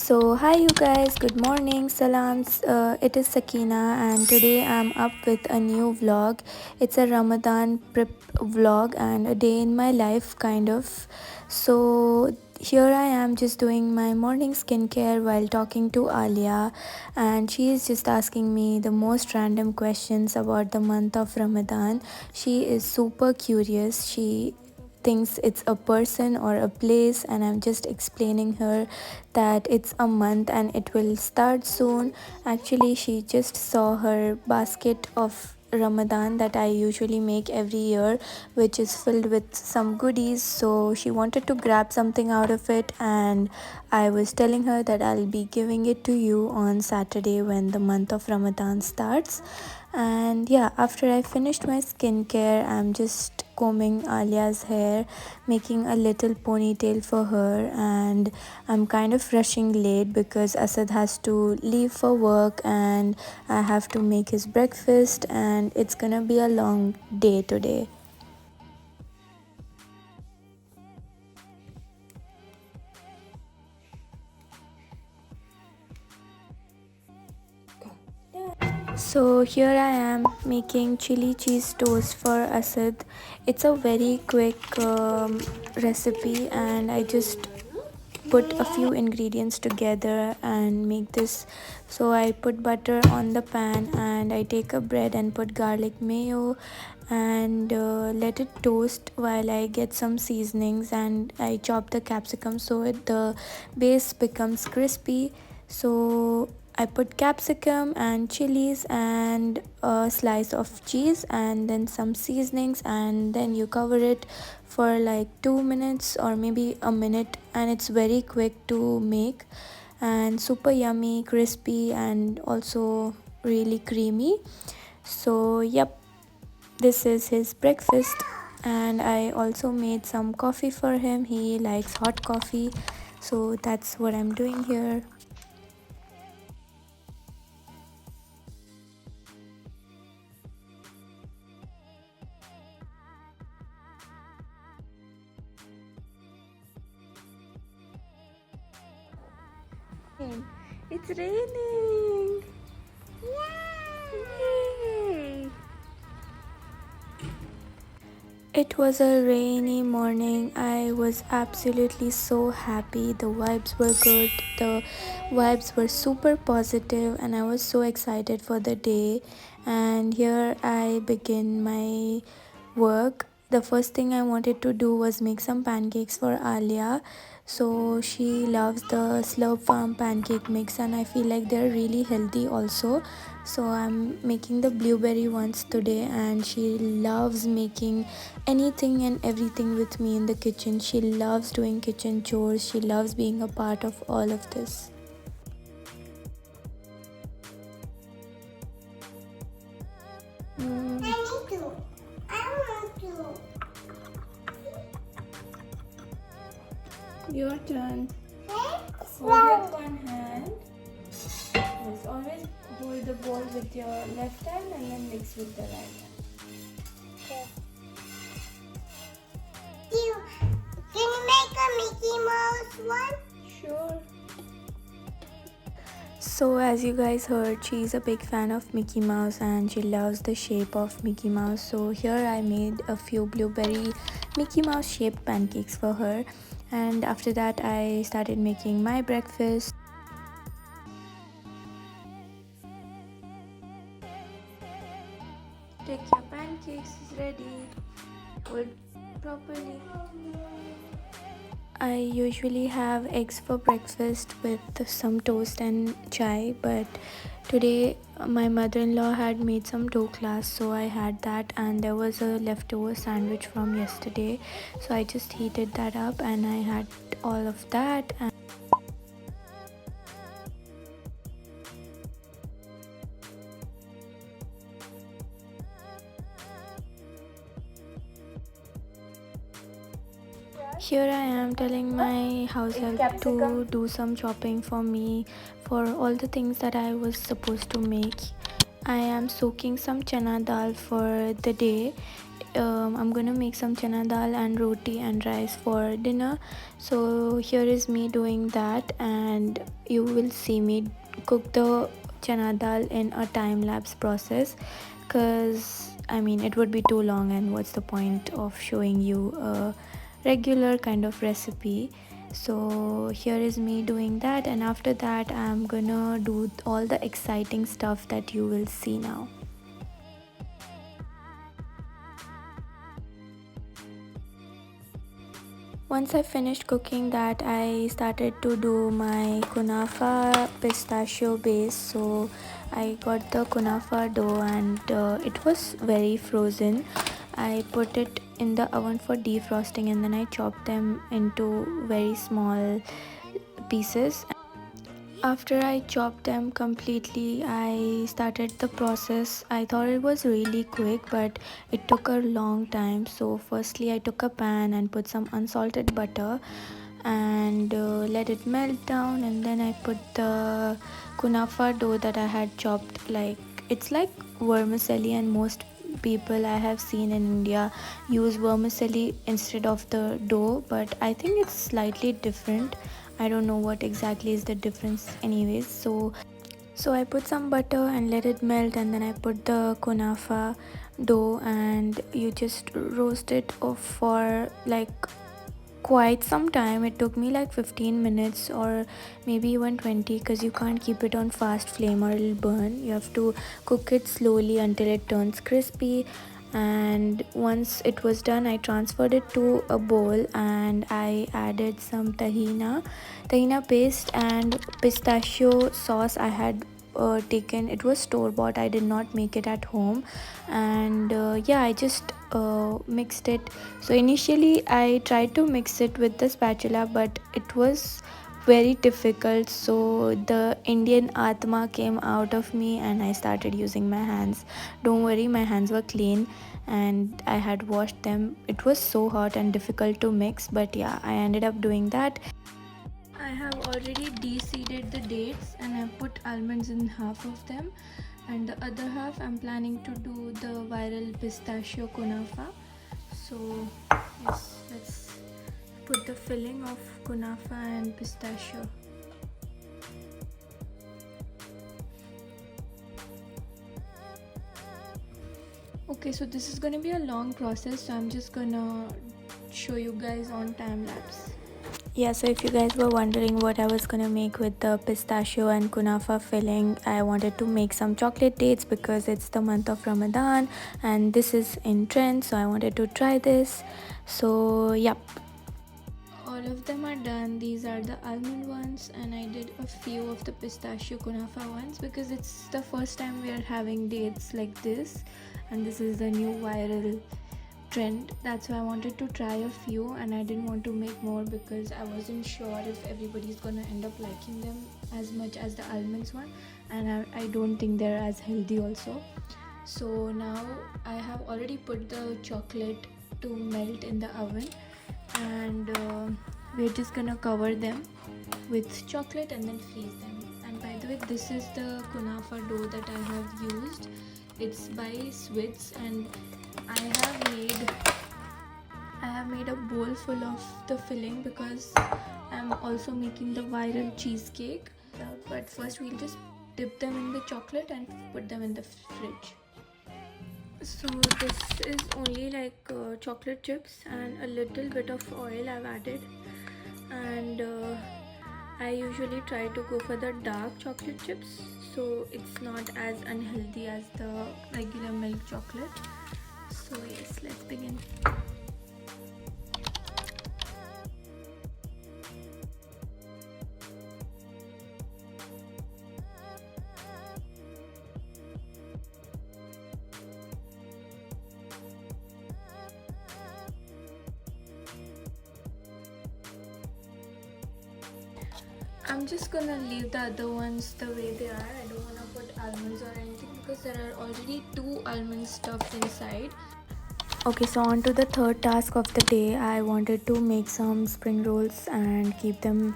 So, hi you guys, good morning, salams. It is Sakina, and today I'm up with a new vlog. It's a Ramadan prep vlog and a day in my life, kind of. So, here I am just doing my morning skincare while talking to Alia, and she is just asking me the most random questions about the month of Ramadan. She is super curious. She thinks it's a person or a place, and I'm just explaining her that it's a month and it will start soon. Actually, she just saw her basket of Ramadan that I usually make every year, which is filled with some goodies. So she wanted to grab something out of it, and I was telling her that I'll be giving it to you on Saturday when the month of Ramadan starts. And yeah, after I finished my skincare, I'm just combing Alia's hair, making a little ponytail for her, and I'm kind of rushing late because Asad has to leave for work and I have to make his breakfast, and it's gonna be a long day today. So here I am making chili cheese toast for Asad. It's a very quick recipe, and I just put a few ingredients together and make this. So I put butter on the pan, and I take a bread and put garlic mayo and let it toast while I get some seasonings, and I chop the capsicum so the base becomes crispy. So I put capsicum and chilies and a slice of cheese and then some seasonings, and then you cover it for like 2 minutes or maybe a minute, and it's very quick to make and super yummy, crispy, and also really creamy. So yep, this is his breakfast, and I also made some coffee for him. He likes hot coffee, so that's what I'm doing here. It's raining. Yay! It was a rainy morning. I was absolutely so happy. The vibes were good. The vibes were super positive, and I was so excited for the day. And here I begin my work. The first thing I wanted to do was make some pancakes for Alia. So she loves the Slurp Farm pancake mix, and I feel like they're really healthy also. So I'm making the blueberry ones today, and she loves making anything and everything with me in the kitchen. She loves doing kitchen chores. She loves being a part of all of this. Mm, I need to. I want to. your turn. Let's Hold with go. one hand. Yes, always hold the bowl with your left hand and then mix with the right hand. Can you make a Mickey Mouse one? Sure. So as you guys heard, she's a big fan of Mickey Mouse and she loves the shape of Mickey Mouse. So here I made a few blueberry Mickey Mouse shaped pancakes for her. And after that I started making my breakfast. Take your pancakes is ready. Hold properly. I usually have eggs for breakfast with some toast and chai, but today my mother-in-law had made some doklas, so I had that, and there was a leftover sandwich from yesterday, so I just heated that up and I had all of that. And here I am telling my house help to do some chopping for me for all the things that I was supposed to make. I am soaking some chana dal for the day. I'm gonna make some chana dal and roti and rice for dinner. So here is me doing that, and you will see me cook the chana dal in a time lapse process, because I mean it would be too long, and what's the point of showing you a regular kind of recipe. So here is me doing that, and after that I'm gonna do all the exciting stuff that you will see now. Once I finished cooking that, I started to do my kunafa pistachio base. So I got the kunafa dough, and it was very frozen. I put it in the oven for defrosting, and then I chopped them into very small pieces. After I chopped them completely, I started the process. I thought it was really quick, but it took a long time. So firstly I took a pan and put some unsalted butter and let it melt down, and then I put the kunafa dough that I had chopped. Like, it's like vermicelli, and most people I have seen in India use vermicelli instead of the dough, but I think it's slightly different. I don't know what exactly is the difference anyways. So I put some butter and let it melt, and then I put the kunafa dough, and you just roast it off for like quite some time. It took me like 15 minutes or maybe even 20, because you can't keep it on fast flame or it'll burn. You have to cook it slowly until it turns crispy. And once it was done, I transferred it to a bowl, and I added some tahina paste and pistachio sauce. I had taken, it was store bought, I did not make it at home. And yeah, I just mixed it. So initially I tried to mix it with the spatula, but it was very difficult. So the Indian atma came out of me, and I started using my hands. Don't worry, my hands were clean and I had washed them. It was so hot and difficult to mix, but yeah, I ended up doing that. I have already de-seeded the dates, and I put almonds in half of them, and the other half I'm planning to do the viral pistachio kunafa. So yes, let's put the filling of kunafa and pistachio. Okay, so this is gonna be a long process, so I'm just gonna show you guys on time lapse. Yeah, so if you guys were wondering what I was gonna make with the pistachio and kunafa filling, I wanted to make some chocolate dates because it's the month of Ramadan and this is in trend, so I wanted to try this. So yep, all of them are done. These are the almond ones, and I did a few of the pistachio kunafa ones because it's the first time we are having dates like this, and this is the new viral trend. That's why I wanted to try a few, and I didn't want to make more because I wasn't sure if everybody's gonna end up liking them as much as the almonds one, and I don't think they're as healthy also. So now I have already put the chocolate to melt in the oven, and we're just gonna cover them with chocolate and then freeze them. And by the way, this is the kunafa dough that I have used. It's by Swiss, and I have made a bowl full of the filling because I'm also making the viral cheesecake. But first we'll just dip them in the chocolate and put them in the fridge. So this is only like chocolate chips and a little bit of oil I've added, and I usually try to go for the dark chocolate chips, so it's not as unhealthy as the regular milk chocolate. So yes, let's begin. I'm just gonna leave the other ones the way they are. I don't wanna put almonds or anything because there are already 2 almonds stuffed inside. Okay, so on to the third task of the day. I wanted to make some spring rolls and keep them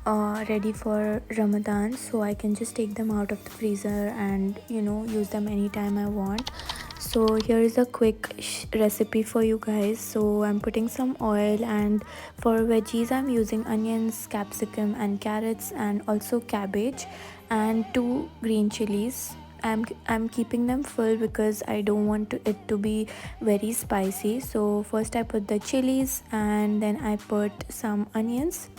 ready for Ramadan, so I can just take them out of the freezer and use them anytime I want. So here is a quick recipe for you guys. So I'm putting some oil, and for veggies I'm using onions, capsicum and carrots, and also cabbage and 2 green chilies. I'm keeping them full because I don't want it to be very spicy. So first I put the chilies, and then I put some onions,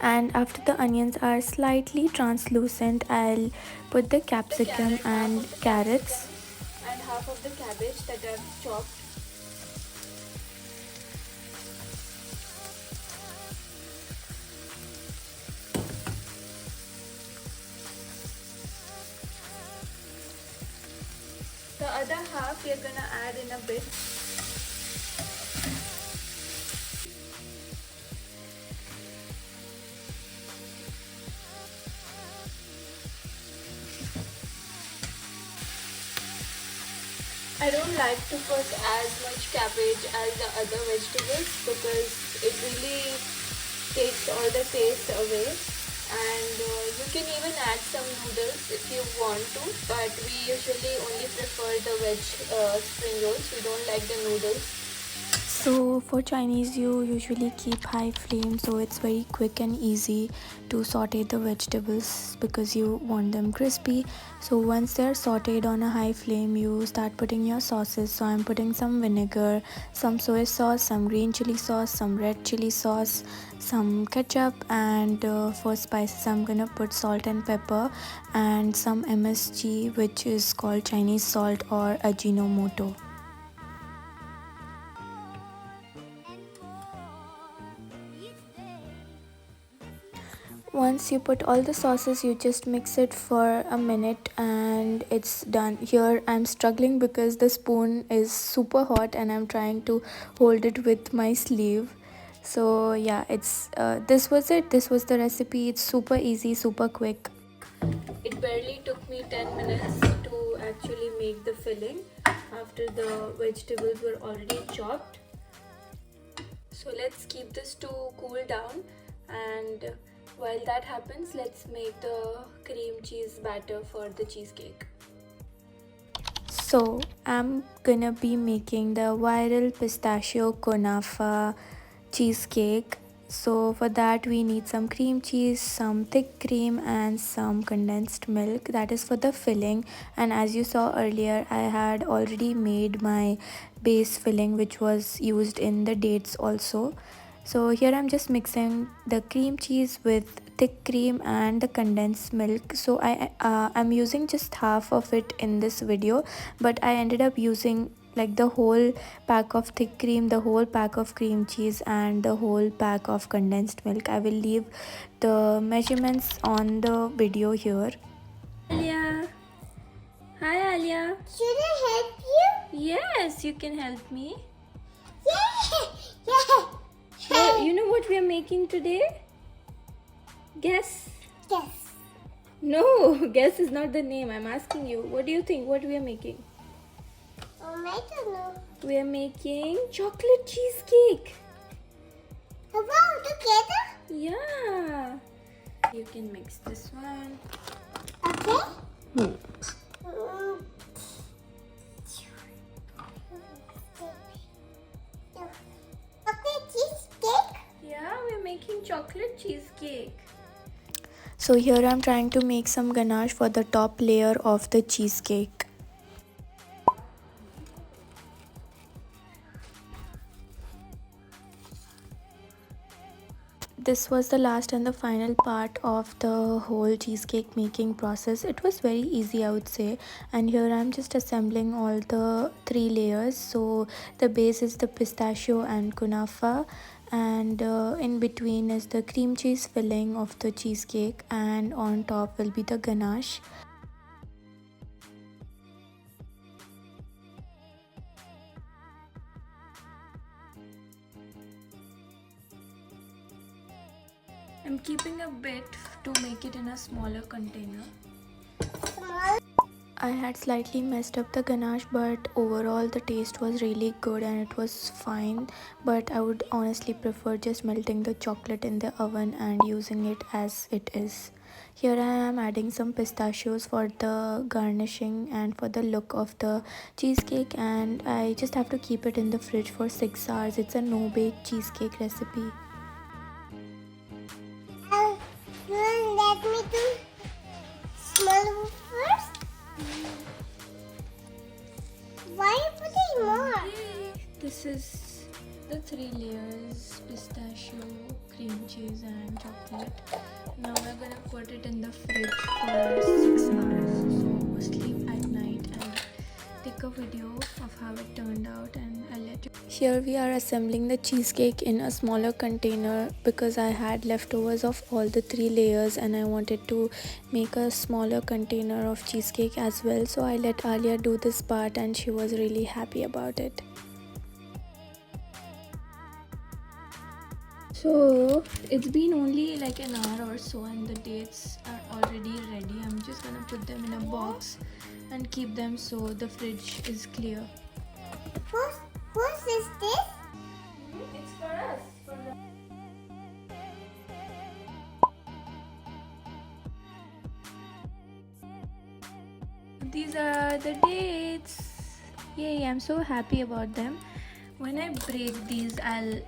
and after the onions are slightly translucent, I'll put the capsicum and carrots and half of the cabbage that I've chopped. The other half we're gonna add in a bit. I don't like to put as much cabbage as the other vegetables because it really takes all the taste away. And you can even add some noodles if you want to, but we usually only prefer the veg spring rolls. We don't like the noodles. So for Chinese you usually keep high flame, so it's very quick and easy to saute the vegetables because you want them crispy. So once they're sauteed on a high flame, you start putting your sauces. So I'm putting some vinegar, some soy sauce, some green chili sauce, some red chili sauce, some ketchup, and for spices I'm gonna put salt and pepper and some MSG, which is called Chinese salt or Ajinomoto. Once you put all the sauces, you just mix it for a minute and it's done. Here I'm struggling because the spoon is super hot and I'm trying to hold it with my sleeve. So yeah, it's this was it. This was the recipe. It's super easy, super quick. It barely took me 10 minutes to actually make the filling after the vegetables were already chopped. So let's keep this to cool down, and while that happens, let's make the cream cheese batter for the cheesecake. So I'm gonna be making the viral pistachio kunafa cheesecake. So for that we need some cream cheese, some thick cream and some condensed milk. That is for the filling, and as you saw earlier I had already made my base filling which was used in the dates also. So here I'm just mixing the cream cheese with thick cream and the condensed milk. So I'm using just half of it in this video, but I ended up using like the whole pack of thick cream, the whole pack of cream cheese and the whole pack of condensed milk. I will leave the measurements on the video here. Alia. Hi Alia. Should I help you? Yes, you can help me. Yeah. Yeah. Well, you know what we are making today? Guess. Yes. No, guess is not the name. I'm asking you. What do you think? What we are making? I don't know. We are making chocolate cheesecake. Wow, together? Yeah. You can mix this one. Okay. Mm. Okay, cheesecake? Yeah, we're making chocolate cheesecake. So here I'm trying to make some ganache for the top layer of the cheesecake. This was the last and the final part of the whole cheesecake making process. It was very easy, I would say, and here I'm just assembling all the 3 layers. So the base is the pistachio and kunafa, and in between is the cream cheese filling of the cheesecake, and on top will be the ganache. I'm keeping a bit to make it in a smaller container. Small. I had slightly messed up the ganache, but overall the taste was really good and it was fine. But I would honestly prefer just melting the chocolate in the oven and using it as it is. Here I am adding some pistachios for the garnishing and for the look of the cheesecake, and I just have to keep it in the fridge for 6 hours. It's a no bake cheesecake recipe. Let me do small first. Why are you putting more? This is the 3 layers: pistachio, cream cheese, and chocolate. Now we're gonna put it in the fridge for 6 hours. So sleep at night and take a video of how it turned out, and I'll let you. Here we are assembling the cheesecake in a smaller container because I had leftovers of all the 3 layers and I wanted to make a smaller container of cheesecake as well. So I let Alia do this part and she was really happy about it. So it's been only like an hour or so and the dates are already ready. I'm just gonna put them in a box and keep them so the fridge is clear. Whose is this? It's for us. These are the dates. Yay, I'm so happy about them. When I break these, I'll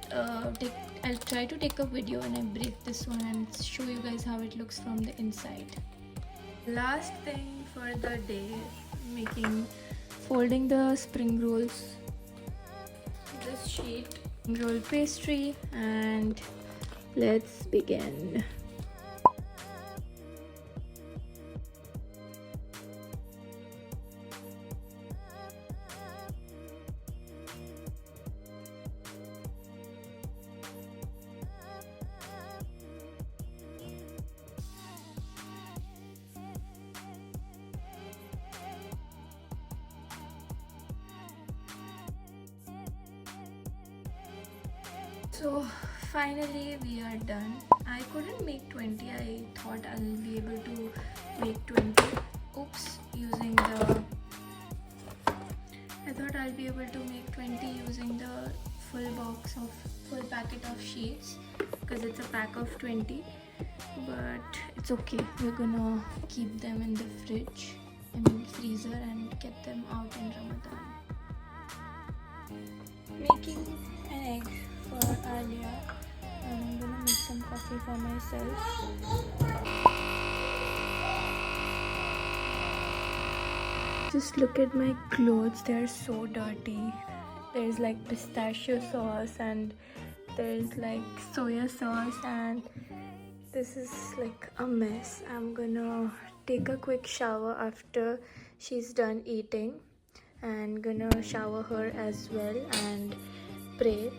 try to take a video when I break this one and show you guys how it looks from the inside. Last thing for the day, folding the spring rolls. This sheet, roll pastry, and let's begin. So finally we are done. I couldn't make 20. I thought I'll be able to make 20. I thought I'll be able to make 20 using the full packet of sheets because it's a pack of 20. But it's okay. We're gonna keep them in the freezer and get them out in Ramadan. Making an egg for Alia, and I'm gonna make some coffee for myself. Just look at my clothes, they're so dirty. There's like pistachio sauce and there's like soya sauce, and this is like a mess. I'm gonna take a quick shower after she's done eating and gonna shower her as well and pray.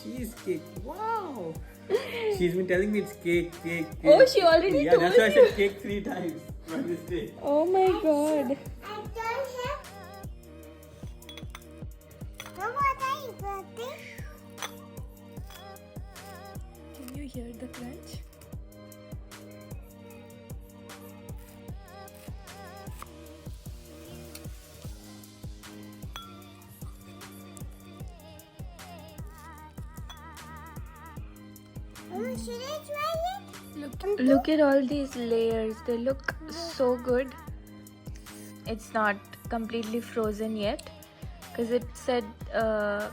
Cheesecake. Wow. She's been telling me it's cake. Oh, she already told that's why I you. said cake 3 times by mistake. Oh my god. I don't have. Mama, what are you putting? Can you hear the crunch? Mama, should I try it? Look at all these layers. They look so good. It's not completely frozen yet because it said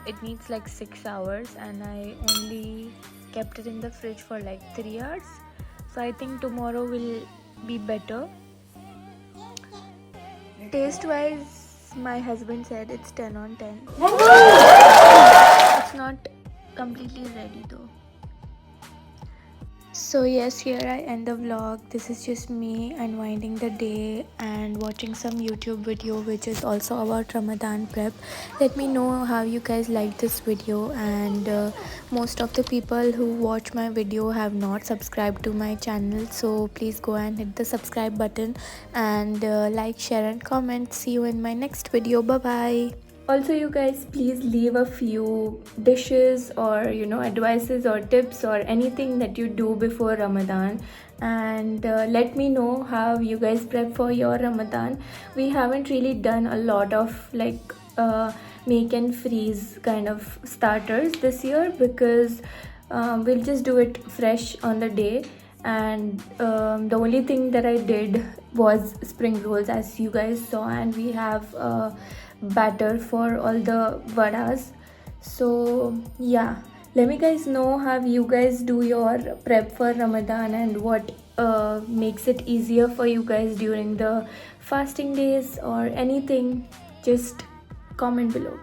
it needs like 6 hours and I only kept it in the fridge for like 3 hours. So I think tomorrow will be better. Taste wise, my husband said it's 10 on 10. It's not completely ready though. So yes, here I end the vlog. This is just me unwinding the day and watching some YouTube video which is also about Ramadan prep. Let me know how you guys like this video, and most of the people who watch my video have not subscribed to my channel, so please go and hit the subscribe button and like, share and comment. See you in my next video. Bye bye. Also, you guys, please leave a few dishes or advices or tips or anything that you do before Ramadan, and let me know how you guys prep for your Ramadan. We haven't really done a lot of like make and freeze kind of starters this year because we'll just do it fresh on the day. And the only thing that I did was spring rolls, as you guys saw, and we have batter for all the vadas. So yeah, let me guys know how you guys do your prep for Ramadan and what makes it easier for you guys during the fasting days or anything. Just comment below.